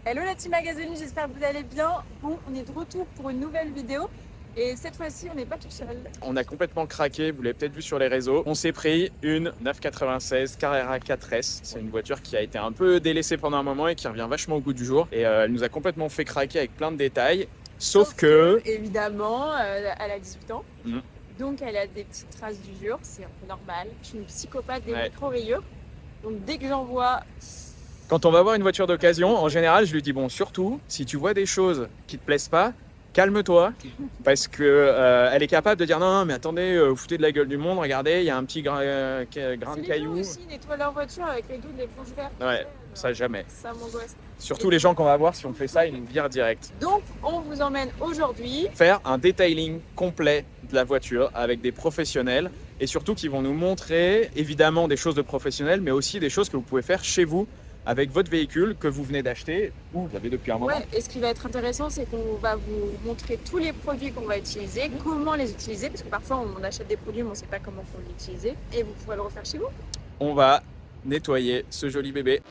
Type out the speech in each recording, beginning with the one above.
Hello la team Magazine, j'espère que vous allez bien. Bon, on est de retour pour une nouvelle vidéo et cette fois-ci, on n'est pas tout seul. On a complètement craqué, vous l'avez peut-être vu sur les réseaux. On s'est pris une 996 Carrera 4S. C'est une voiture qui a été un peu délaissée pendant un moment et qui revient vachement au goût du jour. Et elle nous a complètement fait craquer avec plein de détails. Sauf que... Évidemment, elle a 18 ans. Mm. Donc elle a des petites traces d'usure, c'est un peu normal. Je suis une psychopathe des Ouais. micro-rayures. Donc dès que j'en vois... Quand on va voir une voiture d'occasion, en général, je lui dis bon, surtout, si tu vois des choses qui te plaisent pas, calme-toi, parce que elle est capable de dire non, mais attendez, vous foutez de la gueule du monde, regardez, il y a un petit grain de C'est les cailloux. gens aussi, ils nettoient leur voiture avec les douilles, les planches vertes. Ouais, ça jamais. Ça m'angoisse. Surtout les gens qu'on va voir, si on fait ça, ils nous virent direct. Donc on vous emmène aujourd'hui. Faire un detailing complet de la voiture avec des professionnels et surtout qui vont nous montrer évidemment des choses de professionnels, mais aussi des choses que vous pouvez faire chez vous avec votre véhicule que vous venez d'acheter ou vous avez depuis un moment. Ouais, et ce qui va être intéressant, c'est qu'on va vous montrer tous les produits qu'on va utiliser, comment les utiliser, parce que parfois on achète des produits mais on ne sait pas comment faut l'utiliser, et vous pourrez le refaire chez vous. On va nettoyer ce joli bébé.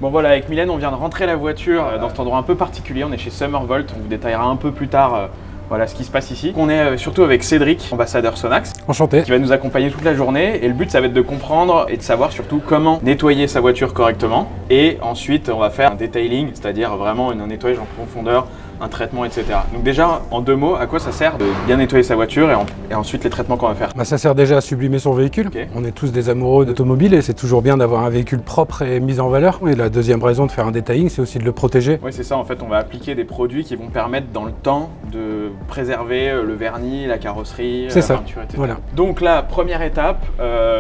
Bon voilà, avec Mylène, on vient de rentrer la voiture dans cet endroit un peu particulier. On est chez Summervolt, on vous détaillera un peu plus tard voilà, ce qui se passe ici. On est surtout avec Cédric, ambassadeur Sonax, Enchanté. qui va nous accompagner toute la journée. Et le but, ça va être de comprendre et de savoir surtout comment nettoyer sa voiture correctement. Et ensuite, on va faire un detailing, c'est-à-dire vraiment un nettoyage en profondeur, un traitement, etc. Donc déjà, en deux mots, à quoi ça sert de bien nettoyer sa voiture et ensuite les traitements qu'on va faire? Bah, ça sert déjà à sublimer son véhicule. Ok. On est tous des amoureux d'automobile et c'est toujours bien d'avoir un véhicule propre et mis en valeur. Et la deuxième raison de faire un detailing, c'est aussi de le protéger. Oui, c'est ça. En fait, on va appliquer des produits qui vont permettre dans le temps de préserver le vernis, la carrosserie, C'est la ça. peinture, etc. Voilà. Donc la première étape,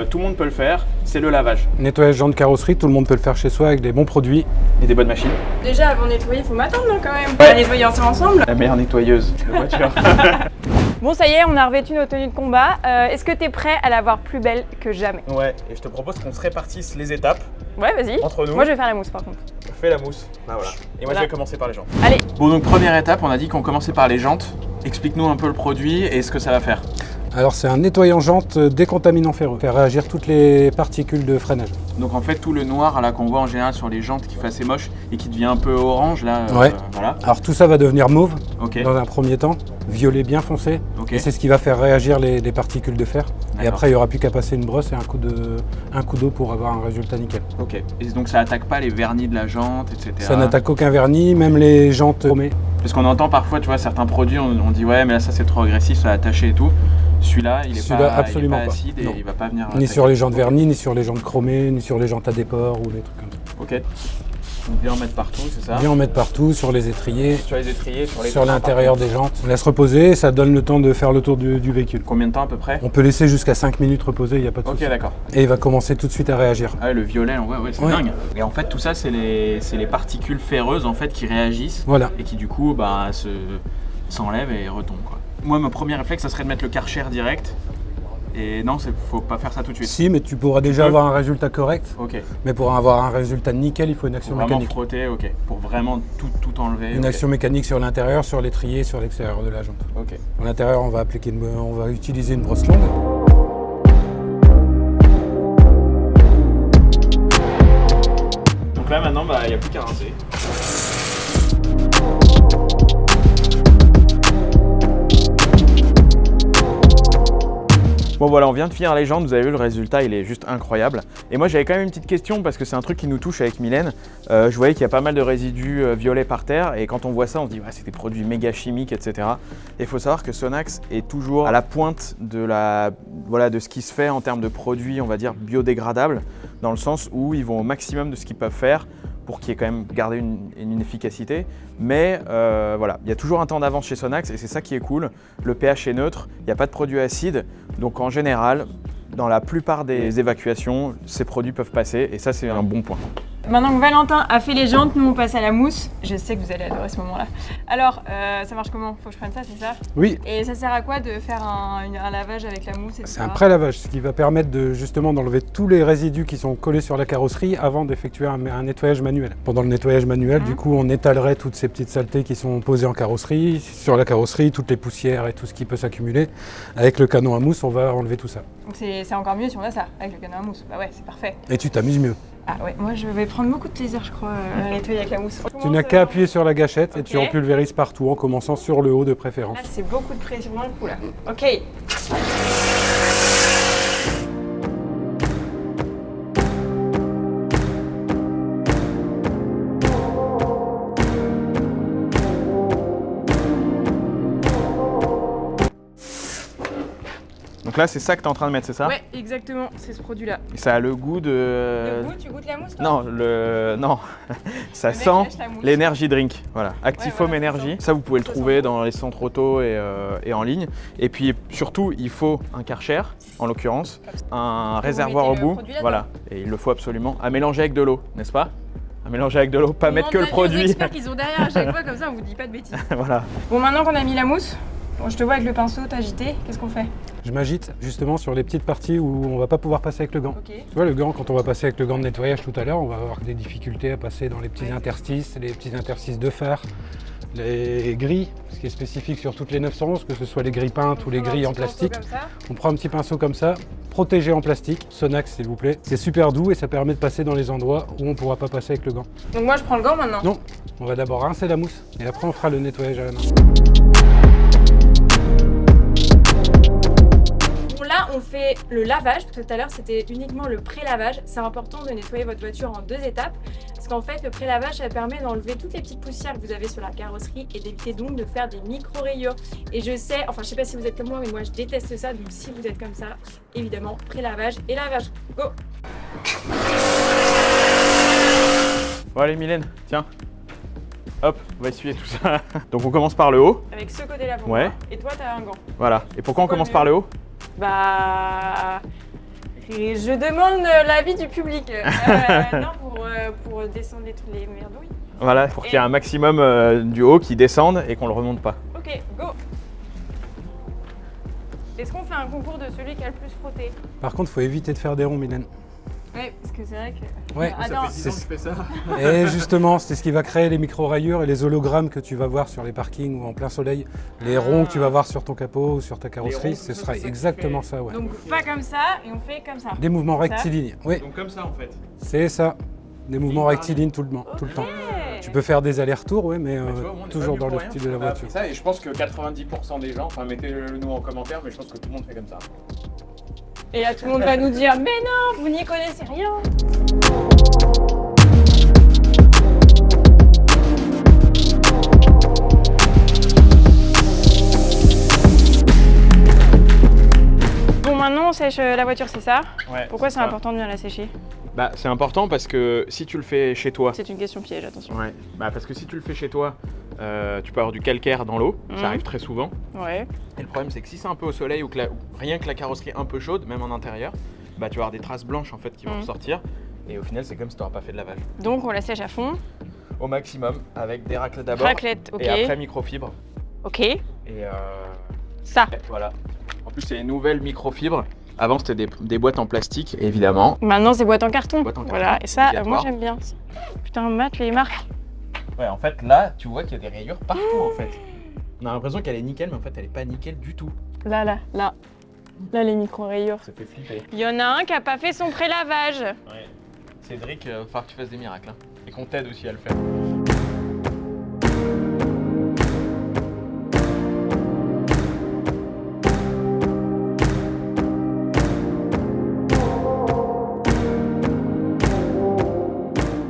tout le monde peut le faire, c'est le lavage Nettoyage de carrosserie, tout le monde peut le faire chez soi avec des bons produits. et des bonnes machines. Déjà, avant de nettoyer, il faut m'attendre non, quand même. On va nettoyer ensemble. La meilleure nettoyeuse de voiture. Bon, ça y est, on a revêtu nos tenues de combat. Est-ce que t'es prêt à la voir plus belle que jamais? Ouais, et je te propose qu'on se répartisse les étapes Ouais, vas-y. entre nous. Moi, je vais faire la mousse par contre. On fait la mousse. Bah voilà. Et moi, Voilà. je vais commencer par les jantes. Allez. Bon, donc première étape, on a dit qu'on commençait par les jantes. Explique-nous un peu le produit et ce que ça va faire. Alors c'est un nettoyant jante décontaminant ferreux. Faire réagir toutes les particules de freinage. Donc en fait, tout le noir là qu'on voit en général sur les jantes qui fait assez moche et qui devient un peu orange là, Ouais. voilà. Alors tout ça va devenir mauve Ok. dans un premier temps, violet bien foncé. Ok. Et c'est ce qui va faire réagir les particules de fer. Et D'accord. après il n'y aura plus qu'à passer une brosse et un coup d'eau pour avoir un résultat nickel. Ok. Et donc ça attaque pas les vernis de la jante, etc. Ça n'attaque aucun vernis, même les jantes chromées. Parce qu'on entend parfois, tu vois, certains produits, on dit ouais, mais là ça c'est trop agressif, ça va attacher et tout. Celui-là, il est Celui-là, pas, absolument il est pas pas. acide et Non. il va pas venir. Ni attaquer. sur les jantes Ok. vernis, ni sur les jantes chromées, ni sur les jantes à déport ou des trucs comme ça. Ok. Donc bien en mettre partout, c'est ça. Bien en mettre partout, sur les étriers, Sur les étriers, sur les. sur freins, l'intérieur partout. des jantes. On laisse reposer, ça donne le temps de faire le tour du véhicule. Combien de temps à peu près? On peut laisser jusqu'à 5 minutes reposer, il n'y a pas de Ok, souci. d'accord. Et il va commencer tout de suite à réagir. Ah ouais, le violet, ouais, c'est Ouais. dingue. Et en fait, tout ça, c'est les particules ferreuses en fait qui réagissent Voilà. et qui du coup, bah, s'enlèvent et retombent quoi. Moi, mon premier réflexe, ça serait de mettre le Karcher direct. Et non, faut pas faire ça tout de suite. Si, mais tu pourras déjà peux. avoir un résultat correct. Ok. Mais pour avoir un résultat nickel, il faut une Faut action vraiment mécanique. frotter, ok. Pour vraiment tout enlever. Une ok. action mécanique sur l'intérieur, sur l'étrier, sur l'extérieur de la jante. Ok. À l'intérieur, on va utiliser une brosse longue. Donc là maintenant, bah, il n'y a plus qu'à rincer. Bon voilà, on vient de finir les jantes, vous avez vu le résultat, il est juste incroyable. Et moi j'avais quand même une petite question parce que c'est un truc qui nous touche avec Mylène. Je voyais qu'il y a pas mal de résidus violets par terre et quand on voit ça on se dit ouais, c'est des produits méga chimiques, etc. Et il faut savoir que Sonax est toujours à la pointe de ce qui se fait en termes de produits, on va dire, biodégradables, dans le sens où ils vont au maximum de ce qu'ils peuvent faire pour qu'il y ait quand même gardé une efficacité. Mais voilà, il y a toujours un temps d'avance chez Sonax et c'est ça qui est cool. Le pH est neutre, il n'y a pas de produits acides. Donc en général, dans la plupart des évacuations, ces produits peuvent passer et ça c'est un bon point. Maintenant que Valentin a fait les jantes, nous on passe à la mousse. Je sais que vous allez adorer ce moment-là. Alors, ça marche comment? Faut que je prenne ça, c'est ça? Oui, Et ça sert à quoi de faire un lavage avec la mousse, etc. c'est un pré-lavage, ce qui va permettre justement d'enlever tous les résidus qui sont collés sur la carrosserie avant d'effectuer un nettoyage manuel. Pendant le nettoyage manuel, du coup, on étalerait toutes ces petites saletés qui sont posées en carrosserie. Sur la carrosserie, toutes les poussières et tout ce qui peut s'accumuler. Avec le canon à mousse, on va enlever tout ça. Donc c'est encore mieux si on a ça, avec le canon à mousse. Bah ouais, c'est parfait. Et tu t'amuses mieux. Ah ouais, moi je vais prendre beaucoup de plaisir, je crois, à nettoyer avec la mousse. Tu n'as qu'à appuyer sur la gâchette et Ok. tu en pulvérises partout en commençant sur le haut de préférence. Là, c'est beaucoup de pression d'un coup, là. Ok. Donc là, c'est ça que tu es en train de mettre, c'est ça? Ouais, exactement, c'est ce produit-là. Et ça a le goût de... Le goût, tu goûtes la mousse, toi? Non, ça Le mec sent lâche la mousse. l'énergie drink. Voilà, Actifoam voilà, Energy. c'est Ça, vous pouvez le Ça trouver sent dans les centres auto et en ligne. Et puis surtout, il faut un Karcher, en l'occurrence, un réservoir au mettez le bout. produit là-dedans. Voilà, et il le faut absolument. À mélanger avec de l'eau, n'est-ce pas? À mélanger avec de l'eau, pas mettre que le Aux produit. experts qu'ils ont derrière à chaque fois, comme ça, on vous dit pas de bêtises. Voilà. Bon, maintenant qu'on a mis la mousse, bon, je te vois avec le pinceau t'agiter, qu'est-ce qu'on fait? Je m'agite justement sur les petites parties où on va pas pouvoir passer avec le gant. Ok. Tu vois, le gant, quand on va passer avec le gant de nettoyage tout à l'heure, on va avoir des difficultés à passer dans les petits interstices, les petits interstices de fer, les grilles, ce qui est spécifique sur toutes les 911, que ce soit les grilles peintes ou les grilles en plastique. Comme ça. On prend un petit pinceau comme ça, protégé en plastique, Sonax s'il vous plaît. C'est super doux et ça permet de passer dans les endroits où on ne pourra pas passer avec le gant. Donc moi, je prends le gant maintenant. Non, on va d'abord rincer la mousse et après on fera le nettoyage à la main. Bon, là, on fait le lavage. Tout à l'heure, c'était uniquement le pré-lavage. C'est important de nettoyer votre voiture en 2 étapes. Parce qu'en fait, le pré-lavage, ça permet d'enlever toutes les petites poussières que vous avez sur la carrosserie et d'éviter donc de faire des micro-rayures. Et je sais, enfin, je sais pas si vous êtes comme moi, mais moi, je déteste ça. Donc, si vous êtes comme ça, évidemment, pré-lavage et lavage. Go! Bon allez Mylène, tiens. Hop, on va essuyer tout ça. Donc on commence par le haut. Avec ce côté-là pour Ouais. moi. Et toi, t'as un gant. Voilà. Et pourquoi on Quoi commence mieux par le haut? Bah... Je demande l'avis du public. Non, pour descendre les merdouilles. Voilà, pour qu'il y ait un maximum du haut qui descende et qu'on le remonte pas. Ok, go! Est-ce qu'on fait un concours de celui qui a le plus frotté? Par contre, il faut éviter de faire des ronds, Mylène. Ouais, parce que c'est vrai que... Ouais. Attends, je fais ça. Et justement, c'est ce qui va créer les micro-rayures et les hologrammes que tu vas voir sur les parkings ou en plein soleil. Les ronds que tu vas voir sur ton capot ou sur ta carrosserie, ronds, ce ça, sera c'est ça qui exactement fait- ça, ouais. donc pas comme ça, et on fait comme ça. Des mouvements Ça. rectilignes, oui, Donc comme ça en fait. c'est ça. Des mouvements rectilignes tout le temps. Tu peux faire des allers-retours, oui, mais toujours dans le style de la voiture. Ça, et je pense que 90% des gens, enfin mettez-le nous en commentaire, mais je pense que tout le monde fait comme ça. Et là, tout le monde va nous dire, mais non, vous n'y connaissez rien. Bon, maintenant, on sèche la voiture, c'est ça? Ouais, Pourquoi c'est important de bien la sécher? Bah c'est important parce que si tu le fais chez toi, C'est une question piège, attention. ouais, bah parce que si tu le fais chez toi, tu peux avoir du calcaire dans l'eau, Mhm. ça arrive très souvent. Ouais. Et le problème c'est que si c'est un peu au soleil ou que rien que la carrosserie est un peu chaude, même en intérieur, bah tu vas avoir des traces blanches en fait qui vont Mhm. ressortir. Et au final c'est comme si tu n'auras pas fait de lavage. Donc, on la sèche à fond. Au maximum, avec des raclettes d'abord, Raclette, ok. et après microfibres. Ok. Et Ça. voilà. En plus c'est les nouvelles microfibres. Avant c'était des boîtes en plastique, évidemment. Maintenant, c'est boîte en carton. Boîte en carton, Voilà. Et ça, moi, obligatoire. j'aime bien. Putain, Matt, les marques. Ouais, en fait là, tu vois qu'il y a des rayures partout en fait. On a l'impression qu'elle est nickel, mais en fait elle est pas nickel du tout. Là, là, là. Là, les micro-rayures. Ça fait flipper. Il y en a un qui a pas fait son pré-lavage. Ouais. Cédric, il va falloir que tu fasses des miracles. Hein. Et qu'on t'aide aussi à le faire.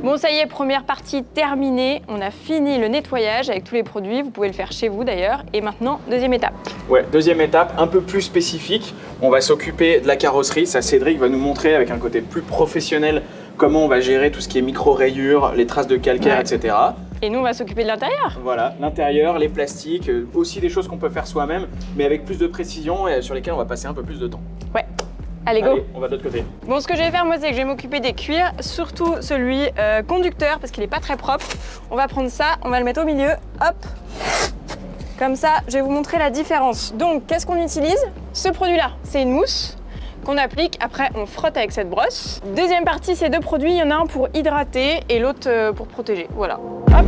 Bon, ça y est, première partie terminée. On a fini le nettoyage avec tous les produits. Vous pouvez le faire chez vous d'ailleurs. Et maintenant, deuxième étape. Ouais, deuxième étape, un peu plus spécifique. On va s'occuper de la carrosserie. Ça, Cédric va nous montrer avec un côté plus professionnel comment on va gérer tout ce qui est micro-rayures, les traces de calcaire, Ouais. etc. Et nous, on va s'occuper de l'intérieur. Voilà, l'intérieur, les plastiques, aussi des choses qu'on peut faire soi-même, mais avec plus de précision et sur lesquelles on va passer un peu plus de temps. Allez, go. Allez, on va de l'autre côté. Bon, ce que je vais faire, moi, c'est que je vais m'occuper des cuirs, surtout celui conducteur, parce qu'il est pas très propre. On va prendre ça, on va le mettre au milieu, hop. Comme ça, je vais vous montrer la différence. Donc, qu'est-ce qu'on utilise? Ce produit-là, c'est une mousse qu'on applique. Après, on frotte avec cette brosse. Deuxième partie, c'est deux produits. Il y en a un pour hydrater et l'autre pour protéger. Voilà. Hop.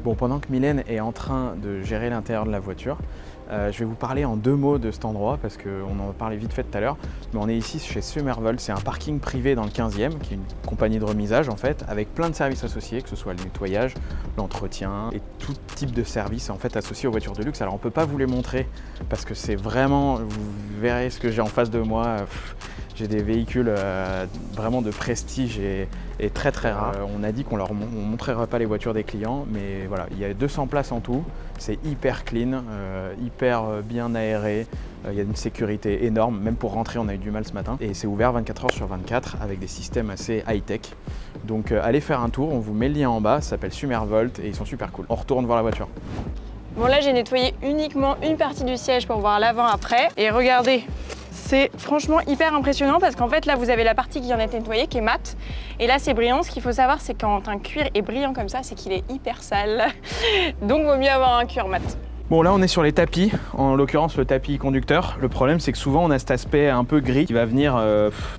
Bon, pendant que Mylène est en train de gérer l'intérieur de la voiture, je vais vous parler en 2 mots de cet endroit parce qu'on en parlait vite fait tout à l'heure. Mais on est ici chez Summervolt, c'est un parking privé dans le 15e, qui est une compagnie de remisage en fait, avec plein de services associés, que ce soit le nettoyage, l'entretien et tout type de services en fait associés aux voitures de luxe. Alors on peut pas vous les montrer parce que c'est vraiment, vous verrez ce que j'ai en face de moi. J'ai des véhicules vraiment de prestige et très très rares. On a dit qu'on leur montrera pas les voitures des clients, mais voilà, il y a 200 places en tout. C'est hyper clean, hyper bien aéré. Il y a une sécurité énorme, même pour rentrer on a eu du mal ce matin. Et c'est ouvert 24 h sur 24 avec des systèmes assez high-tech. Donc allez faire un tour, on vous met le lien en bas, ça s'appelle Summervolt et ils sont super cool. On retourne voir la voiture. Bon, là, j'ai nettoyé uniquement une partie du siège pour voir l'avant-après. Et regardez, c'est franchement hyper impressionnant parce qu'en fait, là, vous avez la partie qui vient d'être nettoyée, qui est mate. Et là, c'est brillant. Ce qu'il faut savoir, c'est quand un cuir est brillant comme ça, c'est qu'il est hyper sale. Donc, vaut mieux avoir un cuir mat. Bon, là on est sur les tapis, en l'occurrence le tapis conducteur. Le problème c'est que souvent on a cet aspect un peu gris qui va venir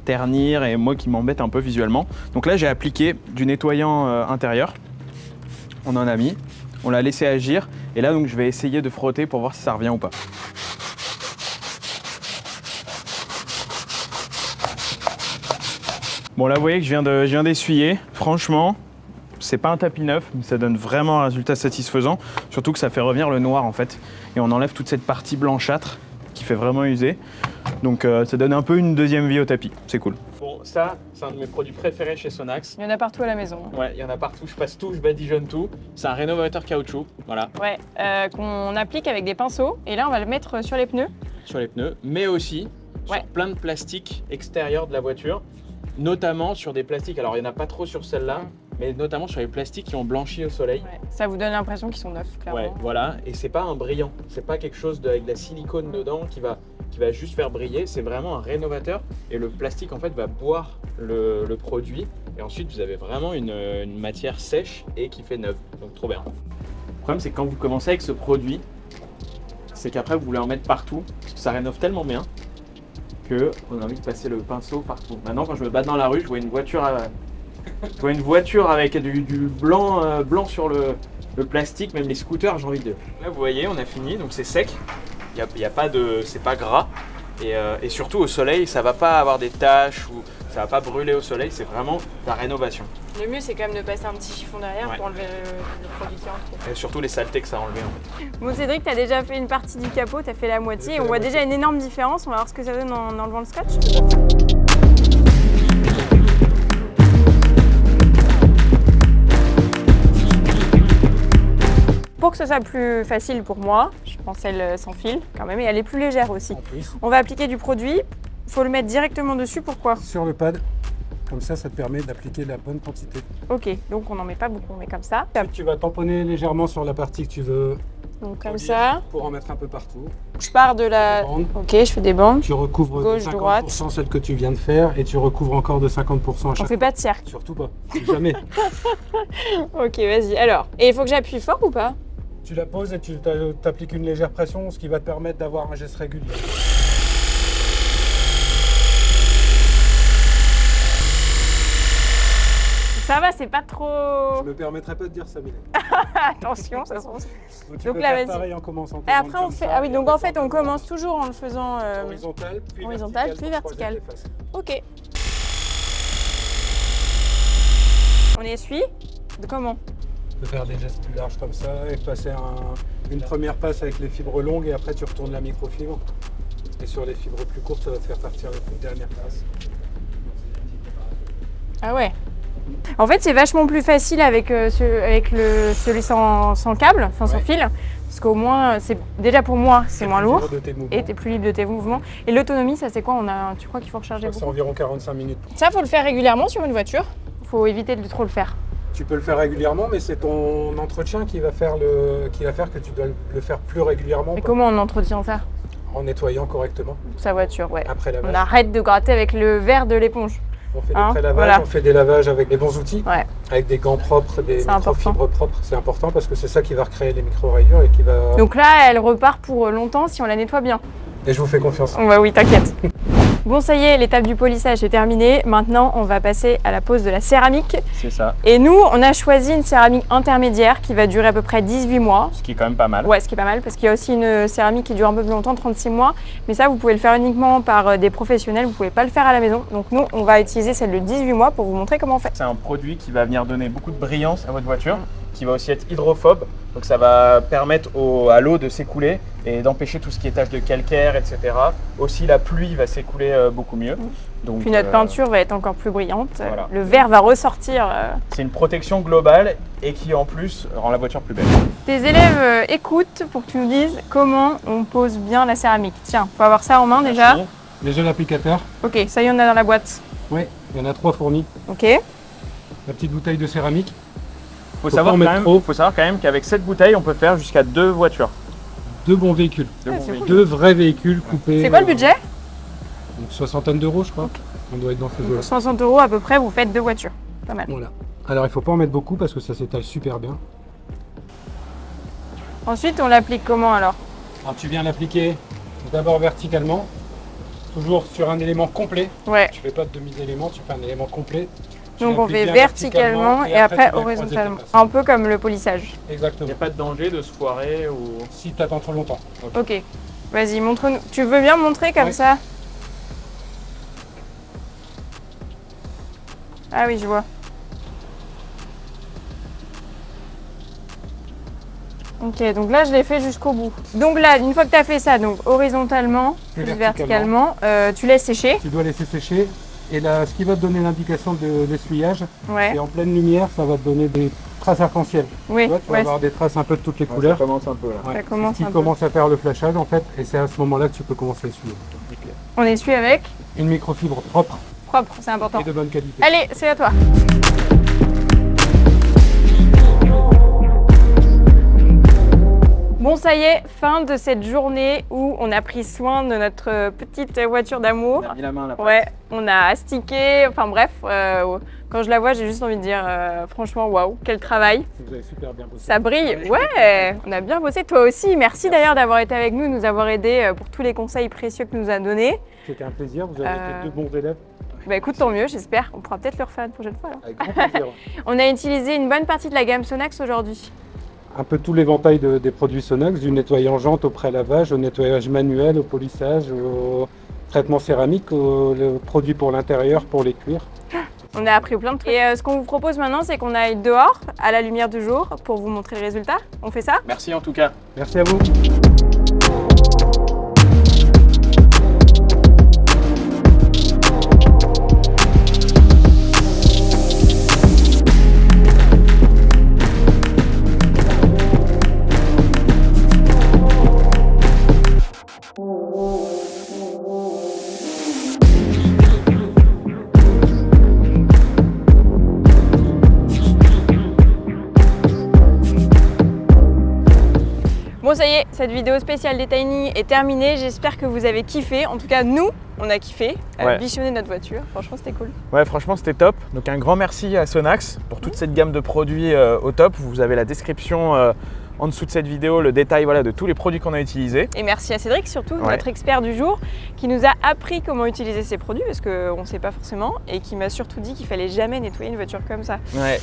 ternir et moi qui m'embête un peu visuellement. Donc là j'ai appliqué du nettoyant intérieur, on en a mis, on l'a laissé agir et là donc je vais essayer de frotter pour voir si ça revient ou pas. Bon là vous voyez que je viens d'essuyer, franchement c'est pas un tapis neuf, mais ça donne vraiment un résultat satisfaisant, surtout que ça fait revenir le noir en fait, et on enlève toute cette partie blanchâtre qui fait vraiment user, donc ça donne un peu une deuxième vie au tapis, c'est cool. Bon ça, c'est un de mes produits préférés chez Sonax. Il y en a partout à la maison. Ouais, il y en a partout, je passe tout, je badigeonne tout, c'est un rénovateur caoutchouc, voilà. Ouais, qu'on applique avec des pinceaux, et là on va le mettre sur les pneus. Sur les pneus, mais aussi sur plein de plastiques extérieurs de la voiture, notamment sur des plastiques, alors il n'y en a pas trop sur celle-là, mais notamment sur les plastiques qui ont blanchi au soleil. Ouais, ça vous donne l'impression qu'ils sont neufs, clairement. Ouais, voilà, et c'est pas un brillant, c'est pas quelque chose avec de la silicone dedans qui va juste faire briller, c'est vraiment un rénovateur et le plastique en fait va boire le produit et ensuite vous avez vraiment une matière sèche et qui fait neuve, donc trop bien. Le problème c'est que quand vous commencez avec ce produit, c'est qu'après vous voulez en mettre partout, parce que ça rénove tellement bien qu'on a envie de passer le pinceau partout. Maintenant quand je me bats dans la rue, je vois une voiture avec du blanc, blanc sur le plastique, même les scooters, j'ai envie de... Là vous voyez, on a fini, donc c'est sec, y a pas de, c'est pas gras, et surtout au soleil, ça va pas avoir des taches ou ça va pas brûler au soleil, c'est vraiment la rénovation. Le mieux, c'est quand même de passer un petit chiffon derrière pour enlever le produit qui rentre. Et surtout les saletés que ça a enlevé en fait. Bon, Cédric, t'as déjà fait une partie du capot, t'as fait la moitié, et on voit déjà une énorme différence. On va voir ce que ça donne en enlevant le scotch. Pour que ce soit plus facile pour moi, je prends celle sans fil quand même, et elle est plus légère aussi. On va appliquer du produit, il faut le mettre directement dessus, pourquoi? Sur le pad, comme ça te permet d'appliquer la bonne quantité. Ok, donc on n'en met pas beaucoup, on met comme ça. Tu vas tamponner légèrement sur la partie que tu veux. Donc comme ça. Pour en mettre un peu partout. Je pars de la... Ok, je fais des bandes. Tu recouvres Gauche, de 50% droite. celle que tu viens de faire et tu recouvres encore de 50% à chaque On fait pas de cercle. Surtout pas, jamais. Ok, vas-y. Alors, et il faut que j'appuie fort ou pas? Tu la poses et tu t'appliques une légère pression, ce qui va te permettre d'avoir un geste régulier. Ça va, c'est pas trop... Je me permettrais pas de dire ça, Mylène. Attention, ça se trouve. Tu Donc peux là, faire vas-y. pareil en commençant. Et après, on fait... Ah oui, donc en fait, on commence toujours en le faisant... Horizontal, puis horizontal, vertical. puis vertical. Ok. On essuie. Comment? Tu peux faire des gestes plus larges comme ça et passer une première passe avec les fibres longues et après tu retournes la microfibre. Et sur les fibres plus courtes, ça va te faire partir les dernières passes. Ah ouais. En fait, c'est vachement plus facile avec, celui sans câble, enfin sans fil. Parce qu'au moins, c'est déjà pour moi, c'est moins lourd. Et tu es plus libre de tes mouvements. Et l'autonomie, ça c'est quoi? Tu crois qu'il faut recharger beaucoup? C'est environ 45 minutes. Ça, faut le faire régulièrement sur une voiture. Faut éviter de trop le faire. Tu peux le faire régulièrement, mais c'est ton entretien qui va faire que tu dois le faire plus régulièrement Et comment on entretient ça? en nettoyant correctement Sa voiture, ouais. après On lavage. arrête de gratter avec le verre de l'éponge. On fait des Hein, pré-lavages, voilà. on fait des lavages avec les bons outils, Ouais. avec des gants propres, des C'est important. microfibres propres. C'est important parce que c'est ça qui va recréer les micro-rayures et qui va... Donc là, elle repart pour longtemps si on la nettoie bien. Et je vous fais confiance. Bah oui, t'inquiète. Bon, ça y est, l'étape du polissage est terminée. Maintenant, on va passer à la pose de la céramique. C'est ça, Et nous, on a choisi une céramique intermédiaire qui va durer à peu près 18 mois. ce qui est quand même pas mal. Ouais, ce qui est pas mal parce qu'il y a aussi une céramique qui dure un peu plus longtemps, 36 mois. Mais ça, vous pouvez le faire uniquement par des professionnels, vous pouvez pas le faire à la maison. Donc nous, on va utiliser celle de 18 mois pour vous montrer comment on fait. C'est un produit qui va venir donner beaucoup de brillance à votre voiture, qui va aussi être hydrophobe. Donc ça va permettre à l'eau de s'écouler et d'empêcher tout ce qui est taches de calcaire, etc. Aussi la pluie va s'écouler beaucoup mieux. Donc, Puis notre peinture va être encore plus brillante. voilà. Le verre va ressortir. C'est une protection globale et qui en plus rend la voiture plus belle. Tes élèves écoutent pour que tu nous dises comment on pose bien la céramique. Tiens, faut avoir ça en main déjà. Merci. Les gels applicateurs, Ok, ça y est, on a dans la boîte. oui, il y en a 3 fournis. Ok. La petite bouteille de céramique. Faut Faut savoir pas en mettre trop. faut savoir quand même qu'avec cette bouteille, on peut faire jusqu'à 2 voitures. 2 bons véhicules. Deux Ouais, bons c'est véhicules. 2 vrais véhicules coupés. C'est quoi le budget? Une soixantaine d'euros, je crois. On doit être dans ces eaux-là. 60 € à peu près, vous faites 2 voitures. Pas mal. Voilà. Alors il faut pas en mettre beaucoup parce que ça s'étale super bien. Ensuite, on l'applique comment alors? Alors tu viens l'appliquer d'abord verticalement, toujours sur un élément complet. Ouais. Tu fais pas de demi-élément, tu fais un élément complet. Tu Donc on l'appliques fait bien verticalement et après tu vas croiser horizontalement. ta place. Un peu comme le polissage. Il Exactement. n'y a pas de danger de se foirer ou... Si tu attends trop longtemps. Ok. Vas-y, montre-nous. Tu veux bien montrer comme Ouais. ça? Ah oui, je vois. Ok, donc là je l'ai fait jusqu'au bout. Donc là, une fois que tu as fait ça, donc horizontalement, Puis plus verticalement, tu laisses sécher. Tu dois laisser sécher. Et là, ce qui va te donner l'indication de l'essuyage, Ouais. c'est en pleine lumière, ça va te donner des traces arc-en-ciel. Oui, Tu vois, tu vas ouais, avoir des traces un peu de toutes les couleurs. commence un peu là. Ouais, ça commence c'est ce un qui peu. commence à faire le flashage en fait, et c'est à ce moment-là que tu peux commencer à essuyer. on essuie avec. Une microfibre propre Propre, c'est important. et de bonne qualité. Allez, c'est à toi. Bon, ça y est, fin de cette journée où on a pris soin de notre petite voiture d'amour. On a mis la main là. Ouais, on a astiqué, enfin bref, quand je la vois, j'ai juste envie de dire franchement, waouh, quel travail. Vous avez super bien bossé. Ça brille, ouais, on a bien bossé. Toi aussi, merci d'ailleurs d'avoir été avec nous, nous avoir aidés pour tous les conseils précieux que tu nous as donnés. C'était un plaisir, vous avez été 2 bons élèves. Bah écoute, tant mieux, j'espère. On pourra peut-être le refaire une prochaine fois. Alors. Avec grand plaisir. On a utilisé une bonne partie de la gamme Sonax aujourd'hui. Un peu tout l'éventail des produits Sonax, du nettoyant jante au pré-lavage, au nettoyage manuel, au polissage, au traitement céramique, le produit pour l'intérieur, pour les cuirs. On a appris plein de trucs. Et ce qu'on vous propose maintenant, c'est qu'on aille dehors, à la lumière du jour, pour vous montrer le résultat. On fait ça? Merci en tout cas. Merci à vous. Bon, ça y est, cette vidéo spéciale des Tiny est terminée. J'espère que vous avez kiffé. En tout cas, nous, on a kiffé à Ouais. bichonner notre voiture. Franchement, c'était cool. Ouais, franchement, c'était top. Donc, un grand merci à Sonax pour toute cette gamme de produits au top. Vous avez la description en dessous de cette vidéo, le détail de tous les produits qu'on a utilisés. Et merci à Cédric, surtout, Ouais. notre expert du jour, qui nous a appris comment utiliser ces produits, parce qu'on ne sait pas forcément, et qui m'a surtout dit qu'il fallait jamais nettoyer une voiture comme ça. Ouais,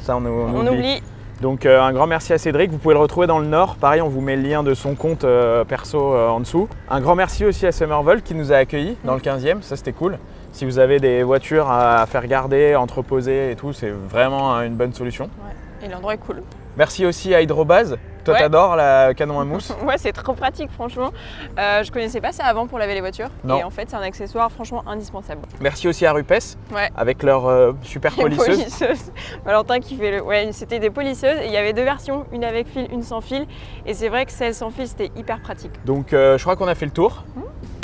ça on On oublie. Donc un grand merci à Cédric, vous pouvez le retrouver dans le Nord, pareil on vous met le lien de son compte perso en dessous. Un grand merci aussi à Summervolt qui nous a accueillis dans le 15e, ça c'était cool. Si vous avez des voitures à faire garder, entreposer et tout, c'est vraiment une bonne solution. Ouais. Et l'endroit est cool. Merci aussi à Hydrobase, toi Ouais. t'adores la canon à mousse. Ouais, c'est trop pratique, franchement. Je connaissais pas ça avant pour laver les voitures. Non. Et en fait, c'est un accessoire franchement indispensable. Merci aussi à Rupes Ouais. avec leur super Les polisseuse. polisseuses. Valentin qui fait le. Ouais, c'était des polisseuses et il y avait 2 versions, une avec fil, une sans fil. Et c'est vrai que celle sans fil, c'était hyper pratique. Donc je crois qu'on a fait le tour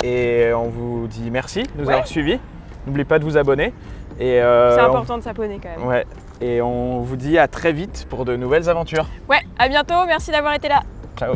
et on vous dit merci de nous Ouais. avoir suivis. N'oubliez pas de vous abonner. Et C'est on- important de s'abonner quand même. Ouais, Et on vous dit à très vite pour de nouvelles aventures. Ouais, à bientôt, merci d'avoir été là. Ciao.